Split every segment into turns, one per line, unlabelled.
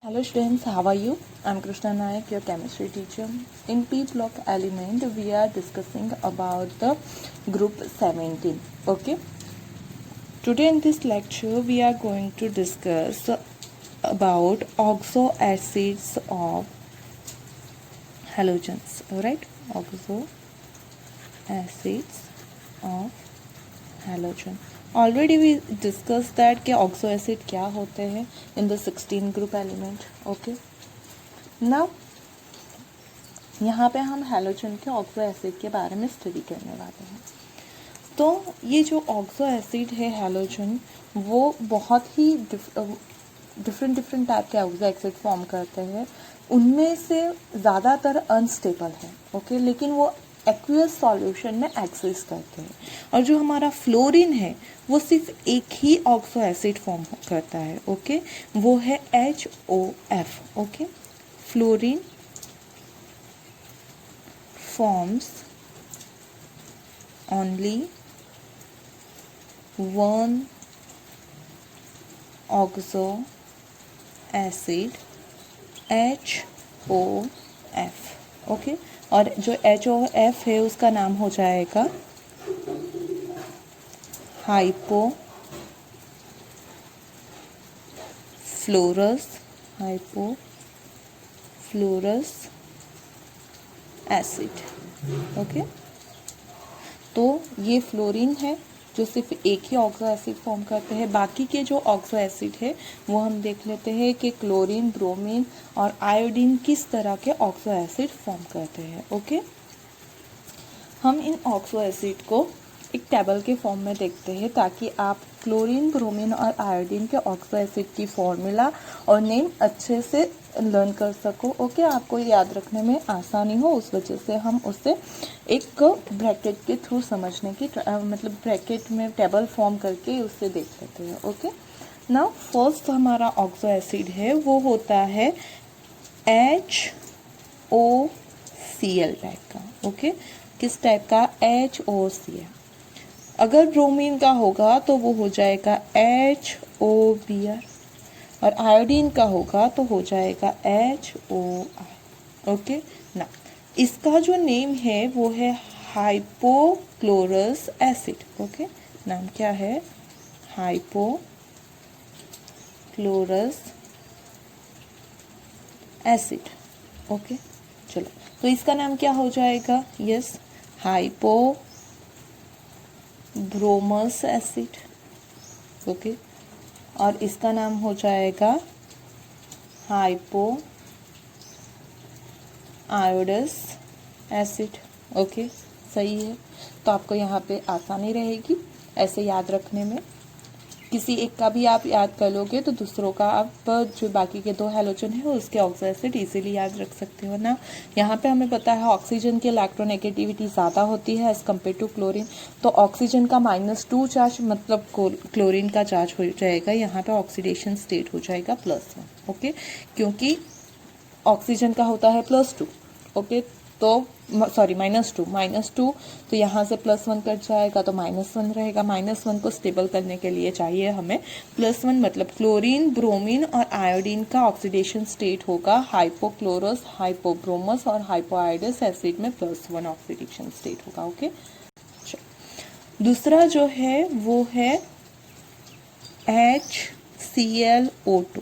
Hello students, how are you? I'm Krishna Nayak, your chemistry teacher. In P block element, we are discussing about the group 17. Okay. Today in this lecture, we are going to discuss about oxo acids of halogens. Alright, oxo acids of halogen. Already we discussed that कि oxo acid क्या होते हैं in the 16 group element. Okay. Now यहाँ पे हम halogen के oxo acid के बारे में स्टडी करने वाले हैं. तो ये जो ऑक्सो एसिड है हैलोजन, वो बहुत ही डिफरेंट टाइप के ऑक्सो एसिड फॉर्म करते हैं. उनमें से ज़्यादातर अनस्टेबल है. ओके, लेकिन वो एक्वियस सॉल्यूशन में एक्सिस्ट करते हैं. और जो हमारा फ्लोरीन है वो सिर्फ एक ही ऑक्सो एसिड फॉर्म करता है. ओके, वो है HOF. Okay, fluorine forms only one oxo acid HOF. Okay, और जो HOF है उसका नाम हो जाएगा हाइपोफ्लोरस एसिड. ओके, तो ये फ्लोरीन है जो सिर्फ एक ही ऑक्सो एसिड फॉर्म करते हैं. बाकी के जो ऑक्सो एसिड है वो हम देख लेते हैं कि क्लोरीन, ब्रोमीन और आयोडीन किस तरह के ऑक्सो एसिड फॉर्म करते हैं. ओके, हम इन ऑक्सो एसिड को एक टेबल के फॉर्म में देखते हैं ताकि आप क्लोरीन, ब्रोमीन और आयोडीन के ऑक्सो एसिड की फॉर्मूला और नेम अच्छे से लर्न कर सको. ओके, आपको याद रखने में आसानी हो, उस वजह से हम उसे एक ब्रैकेट के थ्रू समझने की मतलब ब्रैकेट में टेबल फॉर्म करके उससे देख लेते हैं. ओके, नाउ फर्स्ट हमारा ऑक्सो एसिड है वो होता है HOCl टाइप का. ओके, किस टाइप का? HOCl. अगर ब्रोमीन का होगा तो वो हो जाएगा HOBr और आयोडीन का होगा तो हो जाएगा HOI. ओके, ना इसका जो नेम है वो है हाइपोक्लोरस एसिड. ओके, नाम क्या है? Hypochlorous acid. ओके, चलो, तो इसका नाम क्या हो जाएगा? Yes, हाइपोब्रोमस acid. ओके, और इसका नाम हो जाएगा हाइपो आयोडस एसिड. ओके, सही है. तो आपको यहाँ पे आसानी रहेगी ऐसे याद रखने में. किसी एक का भी आप याद कर लोगे तो दूसरों का आप जो बाकी के दो हैलोजन है उसके ऑक्सो एसिड इजीली याद रख सकते हो ना. यहाँ पे हमें पता है ऑक्सीजन की इलेक्ट्रोनेगेटिविटी ज़्यादा होती है एज कम्पेयर टू क्लोरीन. तो ऑक्सीजन का -2 चार्ज मतलब क्लोरीन का चार्ज हो जाएगा. यहाँ पे ऑक्सीडेशन स्टेट हो जाएगा +1. ओके, क्योंकि ऑक्सीजन का होता है +2. ओके, तो सॉरी -2 तो यहाँ से +1 कट जाएगा तो -1 रहेगा. -1 को स्टेबल करने के लिए चाहिए हमें +1, मतलब क्लोरीन, ब्रोमीन और आयोडीन का ऑक्सीडेशन स्टेट होगा हाइपोक्लोरस, हाइपोब्रोमस और हाइपोआयोडस एसिड में +1 ऑक्सीडेशन स्टेट होगा. ओके, दूसरा जो है वो है HClO2.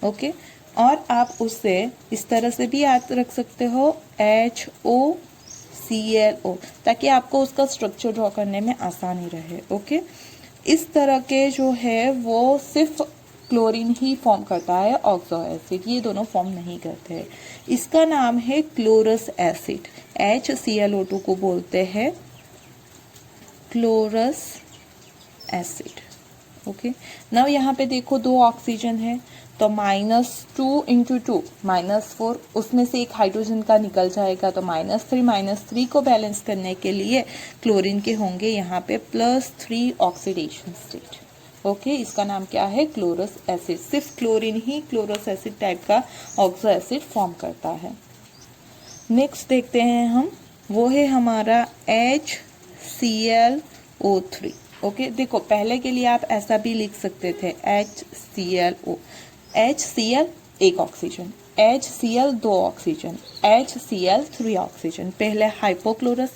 ओके, और आप उसे इस तरह से भी याद रख सकते हो HOClO, ताकि आपको उसका स्ट्रक्चर ड्रॉ करने में आसानी रहे. ओके, इस तरह के जो है वो सिर्फ क्लोरीन ही फॉर्म करता है ऑक्सो एसिड, ये दोनों फॉर्म नहीं करते हैं. इसका नाम है क्लोरस एसिड. HClO2 को बोलते हैं क्लोरस एसिड. ओके, नाउ यहाँ पे देखो दो ऑक्सीजन है तो -2 × 2 -4, उसमें से एक हाइड्रोजन का निकल जाएगा तो -3 को बैलेंस करने के लिए क्लोरीन के होंगे यहाँ पे +3 ऑक्सीडेशन स्टेट. ओके, इसका नाम क्या है? Chlorous acid. सिर्फ क्लोरीन ही क्लोरस एसिड टाइप का ऑक्सो एसिड फॉर्म करता है. नेक्स्ट देखते हैं हम, वो है हमारा HClO3. ओके, देखो पहले के लिए आप ऐसा भी लिख सकते थे HClO. HCl एक oxygen, HCl 2 oxygen, HCl 3 oxygen. पहले हाइपोक्लोरस,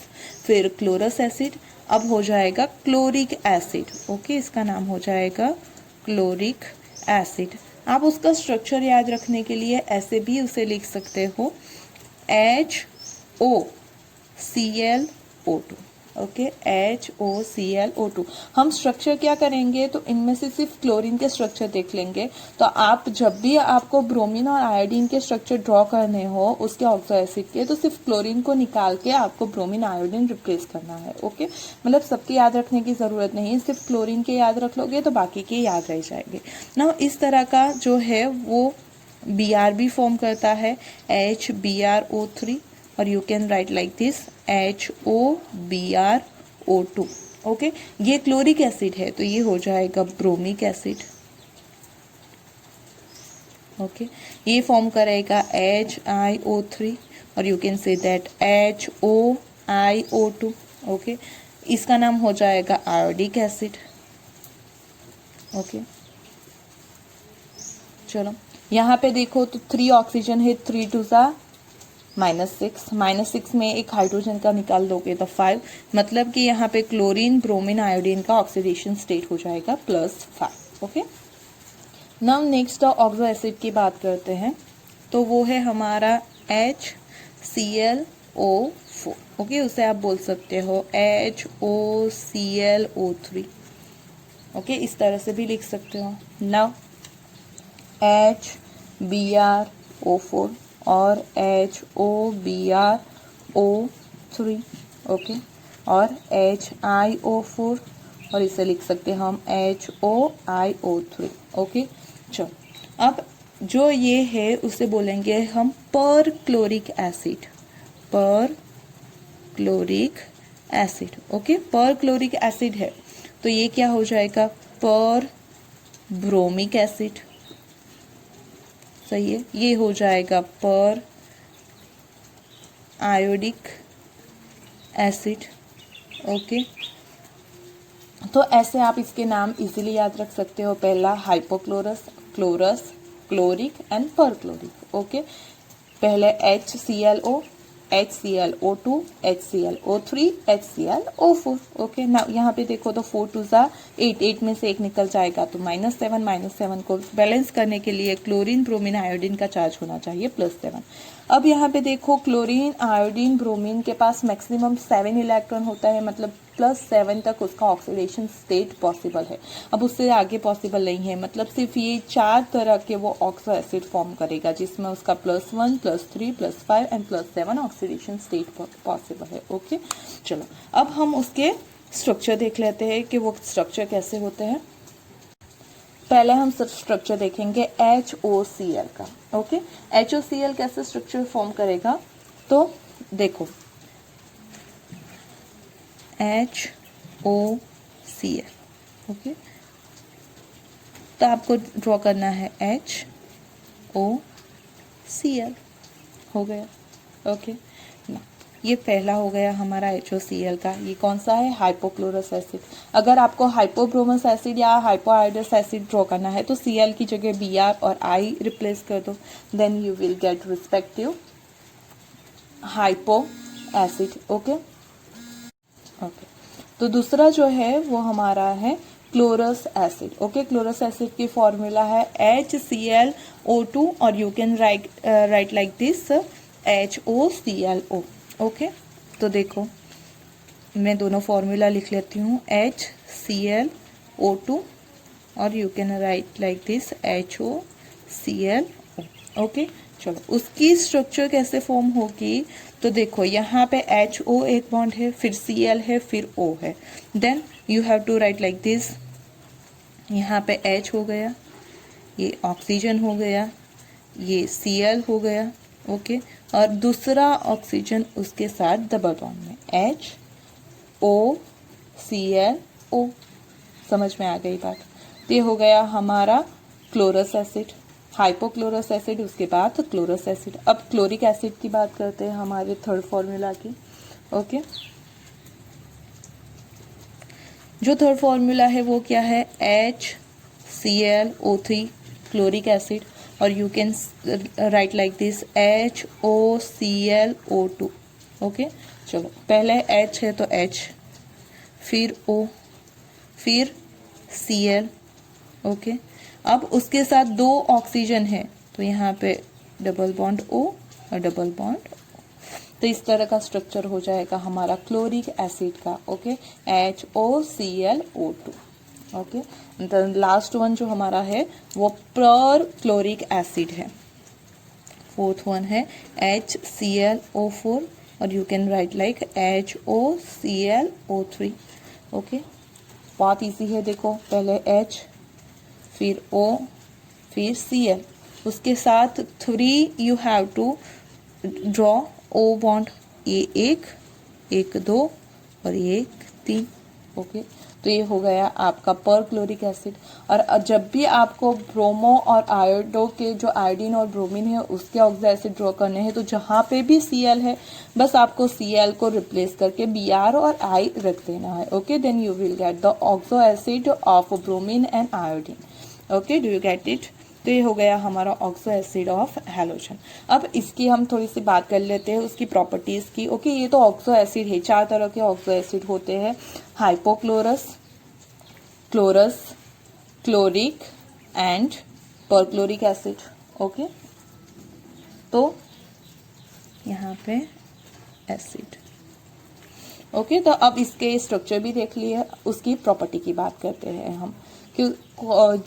फिर क्लोरस एसिड, अब हो जाएगा क्लोरिक एसिड। ओके, इसका नाम हो जाएगा क्लोरिक एसिड। आप उसका स्ट्रक्चर याद रखने के लिए ऐसे भी उसे लिख सकते हो, HOClO2। Okay, HOClO2। हम स्ट्रक्चर क्या करेंगे, तो इनमें से सिर्फ क्लोरीन के स्ट्रक्चर देख लेंगे। तो आप जब भी आपको ब्रोमीन और आयोडीन के स्ट्रक्चर ड्रॉ करने हो उसके ऑक्सो एसिड के, तो सिर्फ क्लोरीन को निकाल के आपको ब्रोमीन आयोडीन रिप्लेस करना है। ओके, मतलब सबके याद रखने की जरूरत नहीं है, सिर्फ क्लोरीन के याद रख लोगे तो बाकी के याद रह जाएंगे ना। इस तरह का जो है वो BR फॉर्म करता है, HBrO3, और you can write like this HOBrO2। Okay, ये क्लोरिक एसिड है तो ये हो जाएगा ब्रोमिक एसिड। ओके, ये फॉर्म करेगा HiO3 और you can say that HOiO2। Okay, इसका नाम हो जाएगा आयोडिक एसिड। ओके, चलो यहाँ पे देखो तो 3 ऑक्सीजन है, 3 2 सा -6, -6 में एक हाइड्रोजन का निकाल दोगे तो 5, मतलब कि यहाँ पे क्लोरीन ब्रोमीन आयोडीन का ऑक्सीडेशन स्टेट हो जाएगा +5। Okay, now next oxo acid की बात करते हैं, तो वो है हमारा HClO4। ओके, उसे आप बोल सकते हो HOClO3। ओके, इस तरह से भी लिख सकते हो। नाउ HBrO4 और HOBrO3। ओके, और HiO4 और इसे लिख सकते हैं हम HOiO3। ओके, चलो अब जो ये है उसे बोलेंगे हम पर क्लोरिक एसिड, पर क्लोरिक एसिड। ओके, पर क्लोरिक एसिड है तो ये क्या हो जाएगा, पर ब्रोमिक एसिड। सही है, ये हो जाएगा पर आयोडिक एसिड। ओके, तो ऐसे आप इसके नाम इजीली याद रख सकते हो। पहला हाइपोक्लोरस, क्लोरस, क्लोरिक एंड पर क्लोरिक। ओके, पहले HClO, HClO2, HClO3, HClO4। Okay, ना यहाँ पे देखो तो 4 2 सा 8, 8 में से एक निकल जाएगा तो -7, -7 को बैलेंस करने के लिए क्लोरीन ब्रोमीन आयोडीन का चार्ज होना चाहिए +7। अब यहाँ पे देखो क्लोरीन आयोडीन ब्रोमीन के पास मैक्सिमम 7 इलेक्ट्रॉन होता है, मतलब +7 तक उसका ऑक्सीडेशन स्टेट पॉसिबल है। अब उससे आगे पॉसिबल नहीं है, मतलब सिर्फ ये 4 तरह के वो ऑक्सो एसिड फॉर्म करेगा जिसमें उसका +1, +3, +5 एंड +7 ऑक्सीडेशन स्टेट पॉसिबल है। ओके, चलो अब हम उसके स्ट्रक्चर देख लेते हैं कि वो स्ट्रक्चर कैसे होते हैं। पहले हम स्ट्रक्चर देखेंगे HOCl का। ओके, HOCl कैसे स्ट्रक्चर फॉर्म करेगा, तो देखो HOCl। ओके, तो आपको ड्रॉ करना है HOCl, हो गया। ओके, ये पहला हो गया हमारा HOCl का। ये कौन सा है, हाइपोक्लोरस एसिड। अगर आपको हाइपोब्रोमस एसिड या हाइपोआयोडस एसिड ड्रॉ करना है तो Cl की जगह Br और I रिप्लेस कर दो, then you will get respective hypo acid. Okay, okay, तो दूसरा जो है वो हमारा है chlorous acid. Okay, chlorous acid की फॉर्मूला है HClO2 और you can write like this HOClO। ओके, तो देखो मैं दोनों फॉर्मूला लिख लेती हूँ, HClO2 और you can write like this HOClO। Okay, चलो उसकी स्ट्रक्चर कैसे फॉर्म होगी, तो देखो यहाँ पे HO एक बॉन्ड है, फिर Cl है, फिर O है, then you have to write like this. यहाँ पे H हो गया, ये ऑक्सीजन हो गया, ये Cl हो गया। ओके, और दूसरा ऑक्सीजन उसके साथ डबल बॉन्ड में HOClO। समझ में आ गई बात। तो ये हो गया हमारा क्लोरस एसिड, हाइपोक्लोरस एसिड, उसके बाद क्लोरस एसिड। अब क्लोरिक एसिड की बात करते हैं, हमारे थर्ड फॉर्मूला की। ओके, जो थर्ड फॉर्मूला है वो क्या है, HClO3 क्लोरिक एसिड और you can write like this HOClO2। Okay, चलो पहले H है तो H, फिर O, फिर Cl। ओके, अब उसके साथ 2 ऑक्सीजन है तो यहाँ पे डबल बॉन्ड O और डबल बॉन्ड, तो इस तरह का स्ट्रक्चर हो जाएगा हमारा क्लोरिक एसिड का। Okay, HOClO2। Okay, the last one जो हमारा है वो पर क्लोरिक एसिड है। फोर्थ वन है HClO4 और you can write like HOClO3। Okay, बहुत इजी है, देखो पहले H, फिर O, फिर Cl, उसके साथ 3 you have to draw O bond, ये 1, 2 और ये 3। ओके, तो ये हो गया आपका पर क्लोरिक एसिड। और जब भी आपको ब्रोमो और आयोडो के जो आयोडीन और ब्रोमीन है उसके ऑक्सो एसिड ड्रॉ करने हैं तो जहाँ पे भी Cl है बस आपको Cl को रिप्लेस करके Br और I रख देना है। Okay, then you will get the oxo acid of bromine and iodine. Okay, do you get it? तो ये हो गया हमारा ऑक्सो एसिड ऑफ हैलोजन। अब इसकी हम थोड़ी सी बात कर लेते हैं उसकी प्रॉपर्टीज की। ओके, ये तो ऑक्सो एसिड है, 4 तरह के ऑक्सो एसिड होते हैं, hypochlorous, chlorous, chloric and perchloric acid. Okay, तो यहाँ पे एसिड। ओके, तो अब इसके स्ट्रक्चर भी देख लिए, उसकी प्रॉपर्टी की बात करते हैं हम कि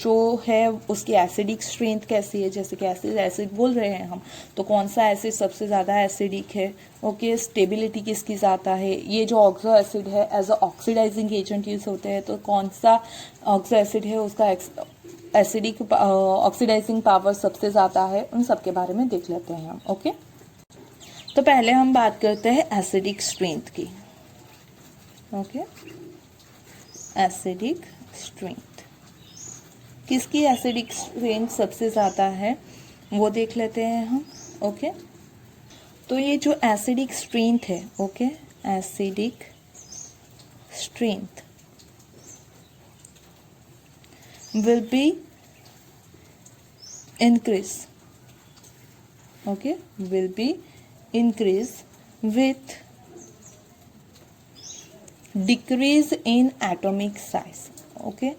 जो है उसकी एसिडिक स्ट्रेंथ कैसी है। जैसे कि एसिड एसिड बोल रहे हैं हम, तो कौन सा एसिड सबसे ज़्यादा एसिडिक है। ओके, स्टेबिलिटी किसकी ज़्यादा है। ये जो ऑक्सो एसिड है as a oxidizing agent use होते हैं, तो कौन सा ऑक्सो एसिड है उसका एसिडिक ऑक्सीडाइजिंग पावर सबसे ज़्यादा है, उन सब के बारे में देख लेते हैं हम। ओके, तो पहले हम बात करते हैं एसिडिक स्ट्रेंथ की। ओके, एसिडिक स्ट्रेंथ, किसकी एसिडिक स्ट्रेंथ सबसे ज़्यादा है वो देख लेते हैं हम। ओके, तो ये जो एसिडिक स्ट्रेंथ है, okay, acidic strength will be increase, okay, will be increase with decrease in atomic size. Okay,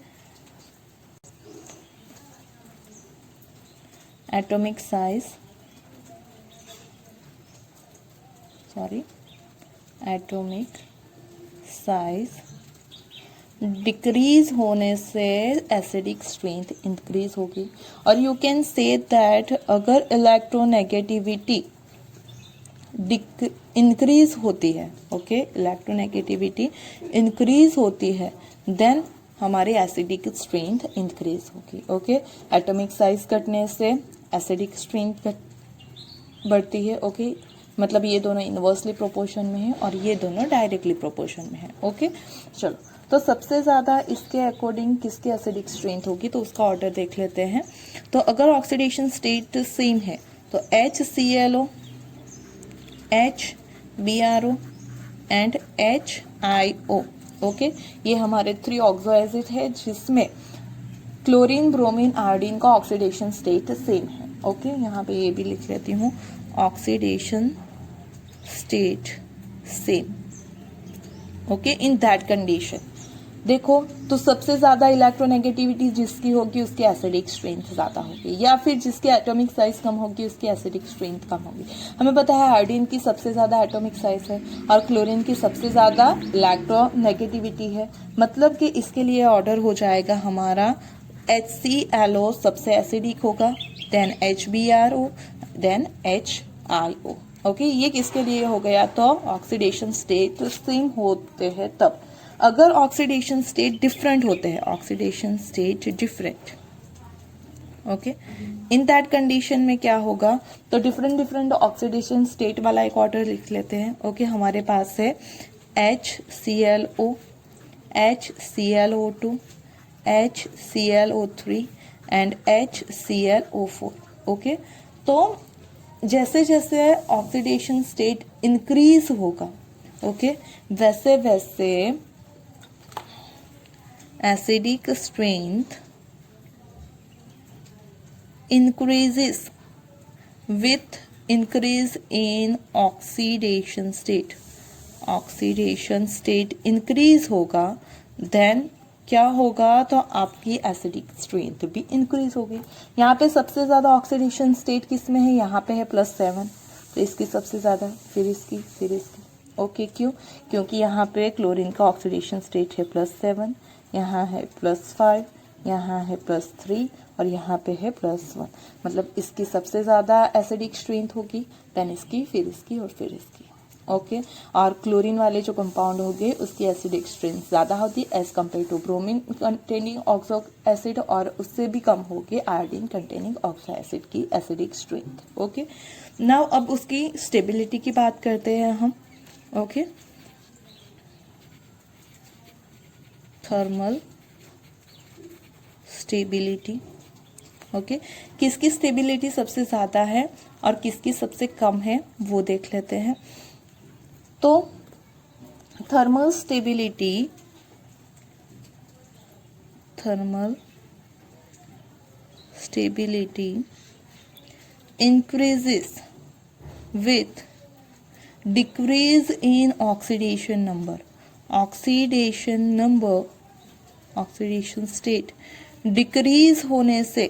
atomic size, sorry, atomic size decrease होने से एसिडिक स्ट्रेंथ इंक्रीज होगी। और यू कैन से दैट अगर electronegativity increase होती है, okay, electronegativity increase होती है, then हमारी एसिडिक स्ट्रेंथ इंक्रीज होगी। ओके, एटॉमिक साइज घटने से एसिडिक स्ट्रेंथ बढ़ती है। ओके, मतलब ये दोनों इनवर्सली प्रोपोर्शन में है और ये दोनों डायरेक्टली प्रोपोर्शन में है। ओके, चलो, तो सबसे ज़्यादा इसके अकॉर्डिंग किसकी एसिडिक स्ट्रेंथ होगी तो उसका ऑर्डर देख लेते हैं। तो अगर ऑक्सीडेशन स्टेट सेम है तो HClO, HBrO and HIO। Okay, ये हमारे 3 ऑक्सो एसिड है जिसमें क्लोरीन, ब्रोमीन, आयोडीन का ऑक्सीडेशन स्टेट सेम है। ओके, यहाँ पे ये भी लिख लेती हूँ, oxidation state same. Okay, in that condition देखो तो सबसे ज्यादा इलेक्ट्रोनेगेटिविटी जिसकी होगी उसकी एसिडिक स्ट्रेंथ ज्यादा होगी, या फिर जिसकी एटॉमिक साइज कम होगी उसकी एसिडिक स्ट्रेंथ कम होगी। हमें पता है आयोडीन की सबसे ज्यादा एटॉमिक साइज है और क्लोरीन की सबसे ज्यादा इलेक्ट्रोनेगेटिविटी है, मतलब कि इसके लिए ऑर्डर हो जाएगा हमारा HClO सबसे एसिडिक होगा, then HBrO, then HIO। Okay, ये किसके लिए हो गया तो ऑक्सीडेशन स्टेट सेम होते हैं तब। अगर ऑक्सीडेशन स्टेट डिफरेंट होते हैं, oxidation state different, okay, in that condition में क्या होगा तो डिफरेंट ऑक्सीडेशन स्टेट वाला एक ऑर्डर लिख लेते हैं। ओके, हमारे पास है HClO, HClO2, HClO3 and HClO4। Okay, तो जैसे जैसे ऑक्सीडेशन स्टेट इंक्रीज होगा, ओके, वैसे वैसे acidic strength increases with increase in oxidation state, oxidation state increase होगा, देन क्या होगा, तो आपकी एसिडिक स्ट्रेंथ भी इंक्रीज होगी। यहाँ पे सबसे ज्यादा ऑक्सीडेशन स्टेट किस में है, यहाँ पे है +7, तो इसकी सबसे ज्यादा, फिर इसकी। ओके, क्यों? क्योंकि यहाँ पे क्लोरीन का ऑक्सीडेशन स्टेट है +7, यहाँ है +5, यहाँ है +3 और यहाँ पे है +1, मतलब इसकी सबसे ज्यादा एसिडिक स्ट्रेंथ होगी, देन इसकी, फिर इसकी और फिर इसकी। ओके, और क्लोरीन वाले जो कंपाउंड होंगे उसकी एसिडिक स्ट्रेंथ ज्यादा होती है as compare to bromine containing oxo acid, और उससे भी कम होगी आयोडीन कंटेनिंग ऑक्सो एसिड की एसिडिक स्ट्रेंथ। ओके, नाउ अब उसकी स्टेबिलिटी की बात करते हैं हम। Okay, thermal stability. ओके, किसकी स्टेबिलिटी सबसे ज्यादा है और किसकी सबसे कम है वो देख लेते हैं। तो thermal stability increases with decrease in oxidation state decrease होने से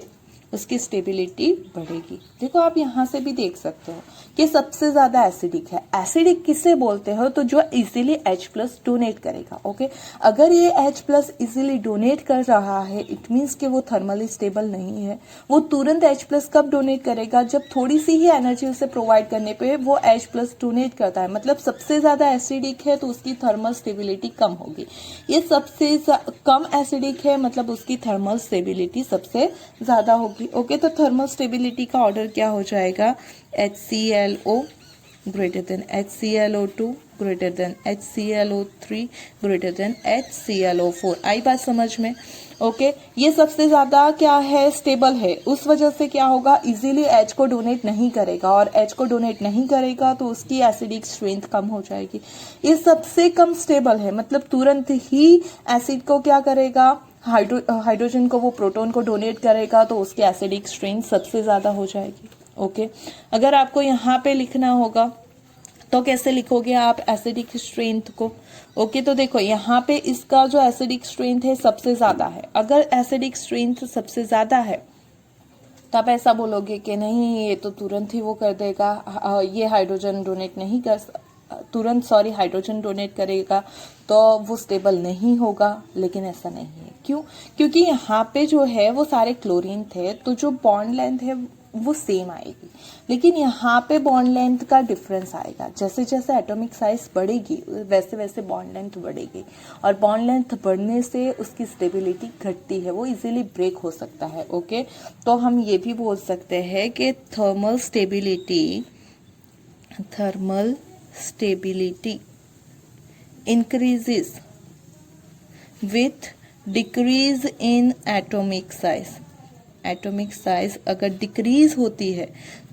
उसकी स्टेबिलिटी बढ़ेगी। देखो आप यहाँ से भी देख सकते हो कि सबसे ज्यादा एसिडिक है। एसिडिक किसे बोलते हो, तो जो इजीली H+ डोनेट करेगा। ओके, अगर ये H+ इजीली डोनेट कर रहा है, इट मीन्स कि वो थर्मली स्टेबल नहीं है। वो तुरंत H+ कब डोनेट करेगा, जब थोड़ी सी ही एनर्जी उसे प्रोवाइड करने पे वो H+ डोनेट करता है, मतलब सबसे ज्यादा एसिडिक है तो उसकी थर्मल स्टेबिलिटी कम होगी। ये सबसे कम एसिडिक है, मतलब उसकी थर्मल स्टेबिलिटी सबसे ज्यादा होगी। ओके, तो थर्मल स्टेबिलिटी का ऑर्डर क्या हो जाएगा, HClO greater than HClO2 greater than HClO3 greater than HClO4। आई बात समझ में? ओके, ये सबसे ज्यादा क्या है, स्टेबल है, उस वजह से क्या होगा, इजीली H को डोनेट नहीं करेगा, और H को डोनेट नहीं करेगा तो उसकी एसिडिक स्ट्रेंथ कम हो जाएगी। ये सबसे कम स्टेबल है, मतलब तुरंत ही एसिड को क्या करेगा, हाइड्रोजन को, वो प्रोटॉन को डोनेट करेगा, तो उसकी एसिडिक स्ट्रेंथ सबसे ज्यादा हो जाएगी। ओके, अगर आपको यहाँ पे लिखना होगा तो कैसे लिखोगे आप एसिडिक स्ट्रेंथ को? ओके, तो देखो यहाँ पे इसका जो एसिडिक स्ट्रेंथ है सबसे ज्यादा है। अगर एसिडिक स्ट्रेंथ सबसे ज्यादा है तो आप ऐसा बोलोगे कि नहीं, ये तो तुरंत ही वो कर देगा, ये हाइड्रोजन डोनेट नहीं कर तुरंत सॉरी हाइड्रोजन डोनेट करेगा तो वो स्टेबल नहीं होगा, लेकिन ऐसा नहीं है। क्यों? क्योंकि यहाँ पे जो है वो सारे क्लोरीन थे, तो जो बॉन्ड लेंथ है वो सेम आएगी, लेकिन यहाँ पे बॉन्ड लेंथ का डिफरेंस आएगा। जैसे जैसे एटॉमिक साइज बढ़ेगी वैसे वैसे बॉन्ड लेंथ बढ़ेगी, और बॉन्ड लेंथ बढ़ने से उसकी स्टेबिलिटी घटती है, वो इजीली ब्रेक हो सकता है। ओके, तो हम ये भी बोल सकते हैं कि thermal stability increases with decrease in atomic size। Atomic size अगर डिक्रीज होती है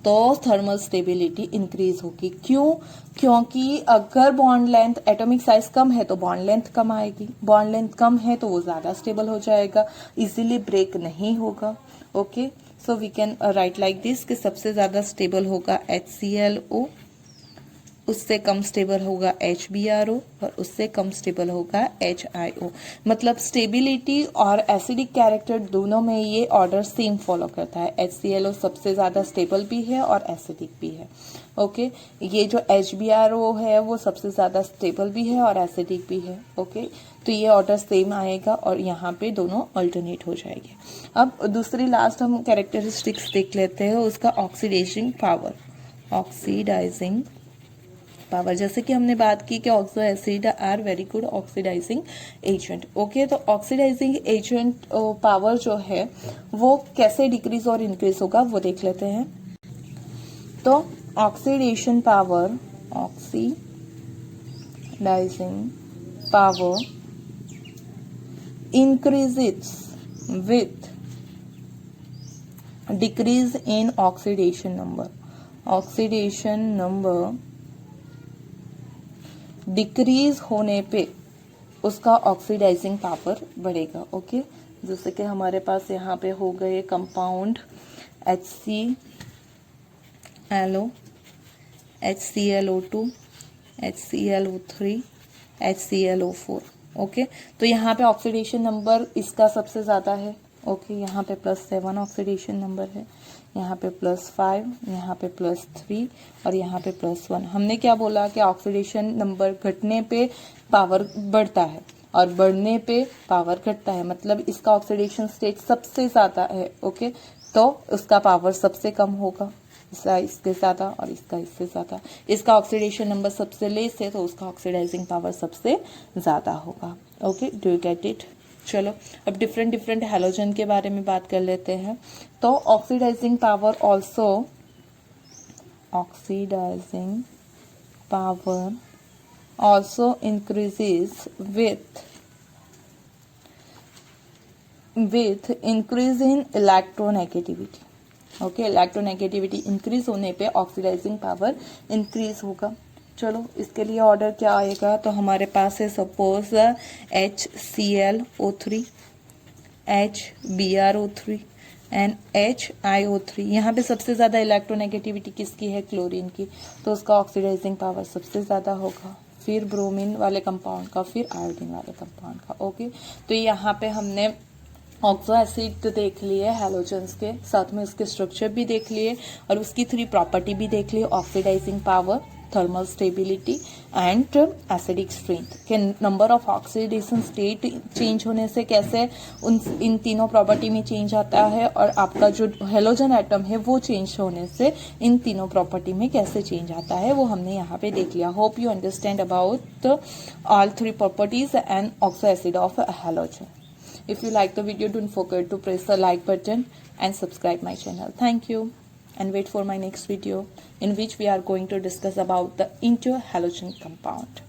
तो थर्मल स्टेबिलिटी इंक्रीज होगी। क्यों? क्योंकि अगर बॉन्ड लेंथ, एटॉमिक साइज कम है तो बॉन्ड लेंथ कम आएगी, बॉन्ड लेंथ कम है तो वो ज्यादा स्टेबल हो जाएगा, इजीली ब्रेक नहीं होगा। Okay, so we can write like this कि सबसे ज्यादा स्टेबल होगा HClO, उससे कम स्टेबल होगा HBRO और उससे कम स्टेबल होगा HIO। मतलब स्टेबिलिटी और एसिडिक कैरेक्टर दोनों में ये ऑर्डर सेम फॉलो करता है। HClO सबसे ज्यादा स्टेबल भी है और एसिडिक भी है। ओके, ये जो HBRO है वो सबसे ज्यादा स्टेबल भी है और एसिडिक भी है। ओके, तो ये ऑर्डर सेम आएगा और यहाँ पे दोनों अल्टरनेट हो जाएंगे। अब दूसरी लास्ट हम कैरेक्टरिस्टिक्स देख लेते हैं, उसका ऑक्सीडाइजिंग पावर। जैसे कि हमने बात की कि oxo acid are very good oxidizing agent. Okay, तो ऑक्सीडाइजिंग एजेंट पावर जो है वो कैसे डिक्रीज और इंक्रीज होगा वो देख लेते हैं। तो oxidizing power increases with decrease in oxidation number। Oxidation number decrease होने पे उसका ऑक्सीडाइजिंग पावर बढ़ेगा। ओके, जैसे कि हमारे पास यहाँ पे हो गए compound HClO, HClO2, HClO3, HClO4। Okay, तो यहाँ पे ऑक्सीडेशन नंबर इसका सबसे ज़्यादा है। ओके, यहाँ पे +7 ऑक्सीडेशन नंबर है, यहाँ पे +5, यहाँ पे +3 और यहाँ पे +1। हमने क्या बोला कि ऑक्सीडेशन नंबर घटने पे पावर बढ़ता है और बढ़ने पे पावर घटता है, मतलब इसका ऑक्सीडेशन स्टेट सबसे ज़्यादा है। ओके, तो उसका पावर सबसे कम होगा, इसका इसके ज़्यादा और इसका इससे ज़्यादा। इसका ऑक्सीडेशन नंबर सबसे लेस है तो उसका ऑक्सीडाइजिंग पावर सबसे ज़्यादा होगा। Okay, do you get it? चलो अब डिफरेंट हैलोजन के बारे में बात कर लेते हैं। तो oxidizing power also increases with increase in electronegativity. Okay, electronegativity increase होने पे ऑक्सीडाइजिंग पावर इंक्रीज होगा। चलो इसके लिए ऑर्डर क्या आएगा, तो हमारे पास है suppose HClO3, HBrO3 and HiO3। यहाँ पे सबसे ज़्यादा इलेक्ट्रोनेगेटिविटी किसकी है? क्लोरीन की, तो उसका ऑक्सीडाइजिंग पावर सबसे ज़्यादा होगा, फिर ब्रोमीन वाले कंपाउंड का, फिर आयोडीन वाले कंपाउंड का। ओके, तो यहाँ पे हमने ऑक्सो एसिड देख लिए हैलोजेंस के साथ में, उसके स्ट्रक्चर भी देख लिए और उसकी 3 प्रॉपर्टी भी देख लिए, oxidising power, thermal stability and acidic strength के number of oxidation state change होने से कैसे इन तीनों प्रॉपर्टी में चेंज आता है, और आपका जो हेलोजन एटम है वो चेंज होने से इन तीनों प्रॉपर्टी में कैसे चेंज आता है, वो हमने यहाँ पे देख लिया। Hope you understand about all 3 properties and oxo acid of halogen. If you like the video, don't forget to press the like button and subscribe my channel. Thank you, and wait for my next video in which we are going to discuss about the interhalogen compound.